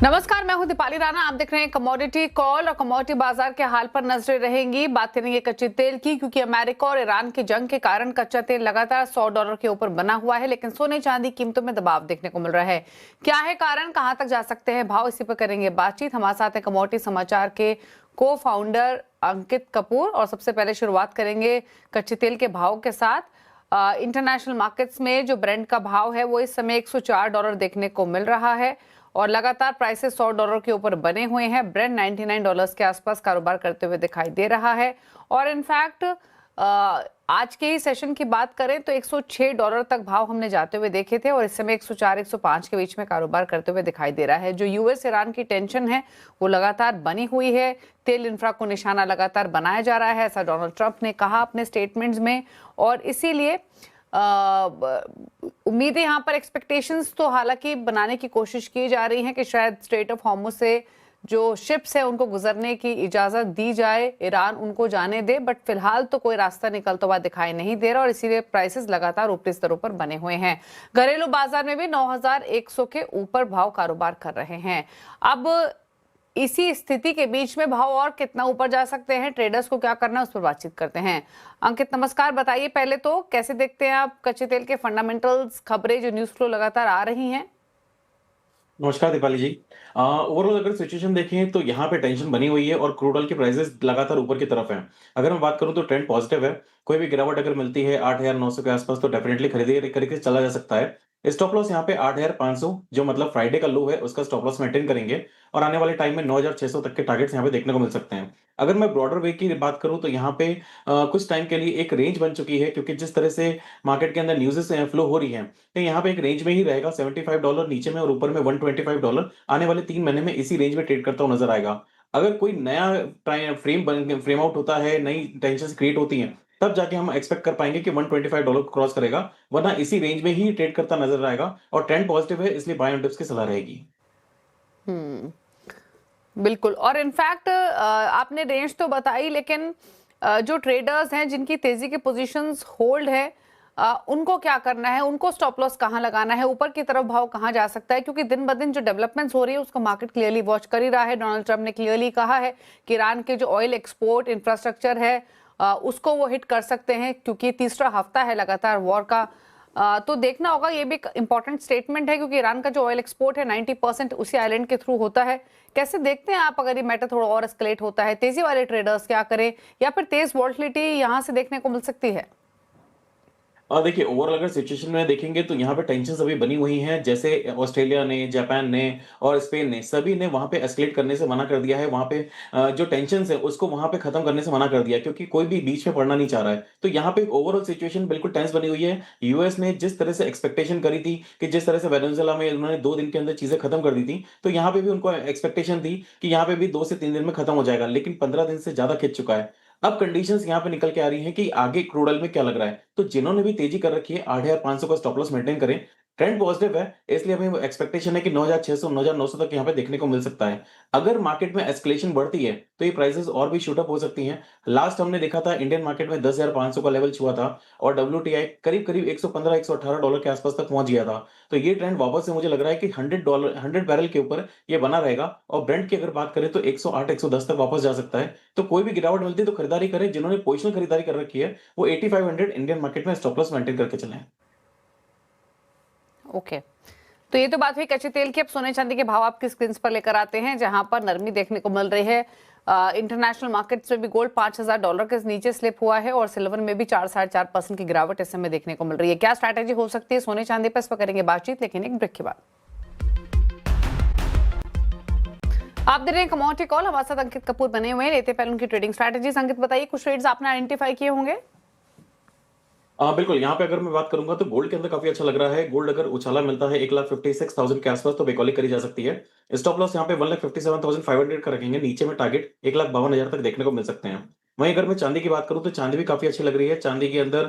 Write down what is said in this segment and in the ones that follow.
नमस्कार, मैं हूं दीपाली राणा। आप देख रहे हैं कमोडिटी कॉल और कमोडिटी बाजार के हाल पर नजरें रहेंगी। बात करेंगे कच्चे तेल की, क्योंकि अमेरिका और ईरान की जंग के कारण कच्चा तेल लगातार $100 के ऊपर बना हुआ है, लेकिन सोने चांदी कीमतों में दबाव देखने को मिल रहा है। क्या है कारण, कहां तक जा सकते हैं भाव, इसी पर करेंगे बातचीत। हमारे साथ है कमोडिटी समाचार के को फाउंडर अंकित कपूर। और सबसे पहले शुरुआत करेंगे कच्चे तेल के भाव के साथ। इंटरनेशनल मार्केट्स में जो ब्रेंट का भाव है वो इस समय $104 देखने को मिल रहा है और लगातार प्राइसेस $100 के ऊपर बने हुए हैं। ब्रेंट $99 के आसपास कारोबार करते हुए दिखाई दे रहा है। और इनफैक्ट आज के ही सेशन की बात करें तो $106 तक भाव हमने जाते हुए देखे थे और इस समय 104-105 के बीच में कारोबार करते हुए दिखाई दे रहा है। जो यूएस ईरान की टेंशन है वो लगातार बनी हुई है। तेल इंफ्रा को निशाना लगातार बनाया जा रहा है, ऐसा डोनाल्ड ट्रंप ने कहा अपने स्टेटमेंट्स में। और इसीलिए उम्मीदें यहाँ पर एक्सपेक्टेशंस तो हालांकि बनाने की कोशिश की जा रही है कि शायद स्ट्रेट ऑफ हॉर्मुज से जो शिप्स है उनको गुजरने की इजाजत दी जाए, ईरान उनको जाने दे, बट फिलहाल तो कोई रास्ता निकलता हुआ दिखाई नहीं दे रहा और इसीलिए प्राइसेस लगातार ऊपरी स्तरों पर बने हुए हैं। घरेलू बाजार में भी 9,100 के ऊपर भाव कारोबार कर रहे हैं। अब इसी स्थिति के बीच में भाव और कितना ऊपर जा सकते हैं, ट्रेडर्स को क्या करना है, उस पर बातचीत करते हैं। अंकित नमस्कार, बताइए पहले तो कैसे देखते हैं आप कच्चे तेल के फंडामेंटल्स, खबरें जो न्यूज फ्लो लगातार आ रही हैं। नमस्कार दीपाली जी। ओवरऑल अगर सिचुएशन देखें तो यहाँ पे टेंशन बनी हुई है और क्रूड ऑयल की प्राइसेस लगातार ऊपर की तरफ हैं। अगर मैं बात करूँ तो ट्रेंड पॉजिटिव है। कोई भी गिरावट अगर मिलती है 8,900 के आसपास तो डेफिनेटली खरीदी करके चला जा सकता है। स्टॉप लॉस यहाँ पे 8,500 जो मतलब फ्राइडे का लो है उसका स्टॉप लॉस मेंटेन करेंगे और आने वाले टाइम में 9,600 तक के टारगेट्स यहाँ पे देखने को मिल सकते हैं। अगर मैं ब्रॉडर वे की बात करूं तो यहाँ पे कुछ टाइम के लिए एक रेंज बन चुकी है, क्योंकि जिस तरह से मार्केट के अंदर न्यूज़ेस फ्लो हो रही हैं तो यहाँ पे एक रेंज में ही रहेगा। $75 नीचे में और ऊपर में $125 आने वाले 3 महीने में इसी रेंज में ट्रेड करता हुआ नजर आएगा। अगर कोई नया फ्रेम आउट होता है, नई टेंशन क्रिएट होती हैं, तब जाके हम एक्सपेक्ट कर पाएंगे कि $125 क्रॉस करेगा, वरना इसी रेंज में ही ट्रेड करता नजर आएगा और ट्रेंड पॉजिटिव है, इसलिए बाय ऑन डिप्स की सलाह रहेगी। बिल्कुल। और इनफैक्ट आपने रेंज तो बताई, लेकिन जो ट्रेडर्स हैं जिनकी तेजी के पोजीशंस होल्ड है, उनको क्या करना है, उनको स्टॉप लॉस कहां लगाना है, ऊपर की तरफ भाव कहां जा सकता है, क्योंकि दिन ब दिन जो डेवलपमेंट्स हो रही है उसको मार्केट क्लियरली वॉच कर ही रहा है। डोनाल्ड ट्रंप ने क्लियरली कहा है कि ईरान के जो ऑयल एक्सपोर्ट इंफ्रास्ट्रक्चर है उसको वो हिट कर सकते हैं, क्योंकि तीसरा हफ्ता है लगातार वॉर का। तो देखना होगा, ये भी एक इंपॉर्टेंट स्टेटमेंट है, क्योंकि ईरान का जो ऑयल एक्सपोर्ट है 90% उसी आइलैंड के थ्रू होता है। कैसे देखते हैं आप, अगर ये मैटर थोड़ा और एस्केलेट होता है, तेजी वाले ट्रेडर्स क्या करें, या फिर तेज वॉलेटिलिटी यहां से देखने को मिल सकती है? और देखिए ओवरऑल अगर सिचुएशन में देखेंगे तो यहाँ पे टेंशन अभी बनी हुई हैं। जैसे ऑस्ट्रेलिया ने, जापान ने और स्पेन ने, सभी ने वहां पे एस्केलेट करने से मना कर दिया है। वहां पे जो टेंशन है उसको वहां पे खत्म करने से मना कर दिया है, क्योंकि कोई भी बीच में पड़ना नहीं चाह रहा है। तो यहाँ पे ओवरऑल सिचुएशन बिल्कुल टेंस बनी हुई है। यूएस ने जिस तरह से एक्सपेक्टेशन करी थी कि जिस तरह से वेनेजुएला में उन्होंने 2 दिन के अंदर चीजें खत्म कर दी थी, तो यहाँ पे भी उनको एक्सपेक्टेशन थी कि यहाँ पे भी 2 से 3 दिन में खत्म हो जाएगा, लेकिन 15 दिन से ज्यादा खिंच चुका है। अब कंडीशंस यहाँ पे निकल के आ रही हैं कि आगे क्रूड ऑयल में क्या लग रहा है। तो जिन्होंने भी तेजी कर रखी है 8,500 का स्टॉप लॉस मेंटेन करें। ट्रेंड पॉजिटिव है, इसलिए हमें एक्सपेक्टेशन है कि 9,600 9,900 तक यहाँ पे देखने को मिल सकता है। अगर मार्केट में एस्केलेशन बढ़ती है तो ये प्राइसेस और भी शूट अप हो सकती हैं। लास्ट हमने देखा था इंडियन मार्केट में 10,500 का लेवल छुआ था और WTI करीब करीब $115 $118 के आसपास तक पहुंच गया था। तो ये ट्रेंड वापस से मुझे लग रहा है कि $100 के ऊपर ये बना रहेगा और ब्रेंट की अगर बात करें तो 108 110 तक वापस जा सकता है। तो कोई भी गिरावट मिलती है तो खरीदारी करें। जिन्होंने पोजिशनल खरीदारी कर रखी है वो 8500 इंडियन मार्केट में स्टॉप लॉस मेंटेन करके चलें। ओके, तो ये तो बात हुई कच्चे तेल की। अब सोने चांदी के भाव आपकी स्क्रीन पर लेकर आते हैं, जहां पर नरमी देखने को मिल रही है। इंटरनेशनल मार्केट्स में भी गोल्ड $5,000 के नीचे स्लिप हुआ है और सिल्वर में भी 4-4.5% की गिरावट इस समय देखने को मिल रही है। क्या स्ट्रैटेजी हो सकती है सोने चांदी पर, इस पर करेंगे बातचीत, लेकिन एक ब्रेक के बाद। आप दे रहे हैं कमोडिटी कॉल, हमारे साथ अंकित कपूर बने हुए हैं। लेते पहले उनकी ट्रेडिंग स्ट्रैटेजीज। अंकित बताइए, कुछ ट्रेड्स आपने आइडेंटिफाई किए होंगे? बिल्कुल, यहाँ पे अगर मैं बात करूंगा तो गोल्ड के अंदर काफी अच्छा लग रहा है। गोल्ड अगर उछाला मिलता है 1,56,000 के आसपास तो बेकॉली करी जा सकती है। स्टॉप लॉस यहाँ पे 1,57,500 का रखेंगे, नीचे में टारगेट 1,52,000 तक देखने को मिल सकते हैं। वहीं अगर मैं चांदी की बात करूं तो चांदी भी काफी अच्छी लग रही है। चांदी के अंदर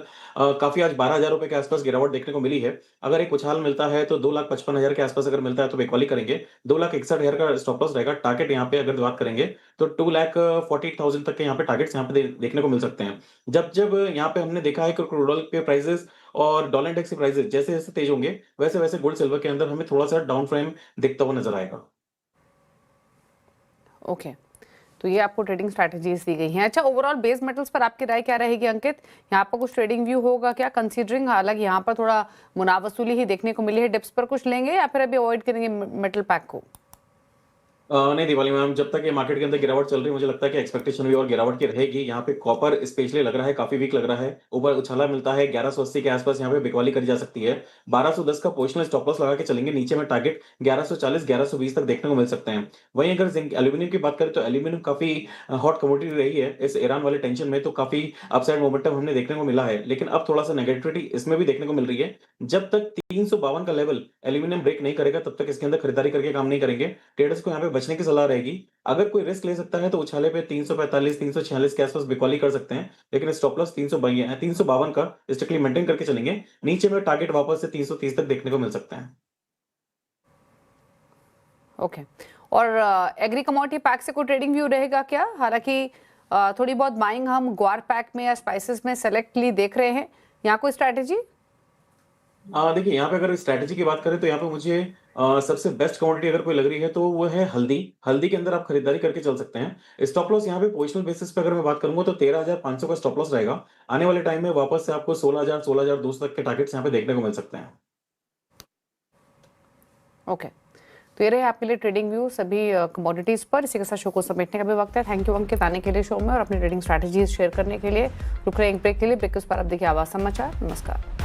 काफी आज 12,000 रुपए के आसपास गिरावट देखने को मिली है। अगर एक उछाल मिलता है तो 2,55,000 के आसपास अगर मिलता है तो बेकॉली करेंगे। 2,61,000 का स्टॉप लॉस रहेगा। टारगेट यहाँ पे अगर बात करेंगे तो 2,40,000 तक के यहाँ पे टारगेट्स यहाँ पे देखने को मिल सकते हैं। जब जब यहाँ पे हमने देखा है कि क्रूड ऑयल के प्राइसेस और डॉलर इंडेक्स के प्राइसेस जैसे जैसे तेज होंगे वैसे वैसे गोल्ड सिल्वर के अंदर हमें थोड़ा सा डाउन फ्रेम दिखता हुआ नजर आएगा। ओके, तो ये आपको ट्रेडिंग स्ट्रैटेजीज दी गई हैं। अच्छा, ओवरऑल बेस मेटल्स पर आपकी राय क्या रहेगी अंकित? यहाँ पर कुछ ट्रेडिंग व्यू होगा क्या, कंसीडरिंग हालांकि यहाँ पर थोड़ा मुनावसूली ही देखने को मिली है, डिप्स पर कुछ लेंगे या फिर अभी अवॉइड करेंगे मेटल पैक को? नहीं दीवाली मैम, जब तक ये मार्केट के अंदर गिरावट चल रही है मुझे लगता है कि एक्सपेक्टेशन भी और गिरावट की रहेगी। यहाँ पे कॉपर स्पेशली लग रहा है काफी वीक लग रहा है, ऊपर उछाला मिलता है 1180 के आसपास यहाँ पे बिकवाली करी जा सकती है। 1210 का पोजिशनल स्टॉप लॉस लगा के चलेंगे, नीचे में टारगेट 1140 1120 तक देखने को मिल सकते हैं। वहीं अगर जिंक एल्यूमिनियम की बात करें तो एल्यूमिनियम काफी हॉट कमोडिटी रही है इस ईरान वाले टेंशन में, तो काफी अपसाइड मोमेंटम हमने देखने को मिला है, लेकिन अब थोड़ा सा नेगेटिविटी इसमें भी देखने को मिल रही है। जब तक 352 का लेवल एल्यूमिनियम ब्रेक नहीं करेगा तब तक इसके अंदर खरीदारी करके काम नहीं करेंगे। ट्रेडर्स को यहाँ पे बचने की सलाह रहेगी। अगर कोई रिस्क ले सकता है तो उछाले पे 345 346 के आसपास बिकवाली कर सकते हैं, लेकिन स्टॉप लॉस 352 का स्ट्रिक्टली मेंटेन करके चलेंगे। नीचे में टारगेट वापस से 330 तक देखने को मिल सकते हैं। ओके, और एग्री कमोडिटी पैक से कोई ट्रेडिंग व्यू रहेगा क्या? हालांकि थोड़ी बहुत बाइंग हम ग्वार पैक में या स्पाइसेस में सेलेक्टली देख रहे हैं, यहाँ कोई स्ट्रैटेजी? देखिए यहाँ पे अगर स्ट्रैटेजी की बात करें तो यहाँ पे मुझे सबसे बेस्ट कमोडिटी अगर कोई लग रही है तो वो है हल्दी। हल्दी के अंदर आप खरीदारी करके चल सकते हैं। स्टॉप लॉस यहाँ पे पोजिशनल बेसिस पे अगर मैं बात करूंगा तो 13,500 का स्टॉप लॉस रहेगा। आने वाले टाइम में वापस से आपको 16,000 16,200 तक के टारगेट्स यहाँ पे देखने को मिल सकते हैं। ओके, तो ये रहे आपके लिए ट्रेडिंग व्यू सभी कमोडिटीज पर। इसी के साथ शो को समेटने का भी वक्त है। थैंक यू अंकित आने के लिए शो में और अपनी ट्रेडिंग स्ट्रैटेजीज शेयर करने के लिए। रुक रहे हैं एक ब्रेक के लिए, ब्रेक के उस पर आप देखिए आवाज समाचार। नमस्कार।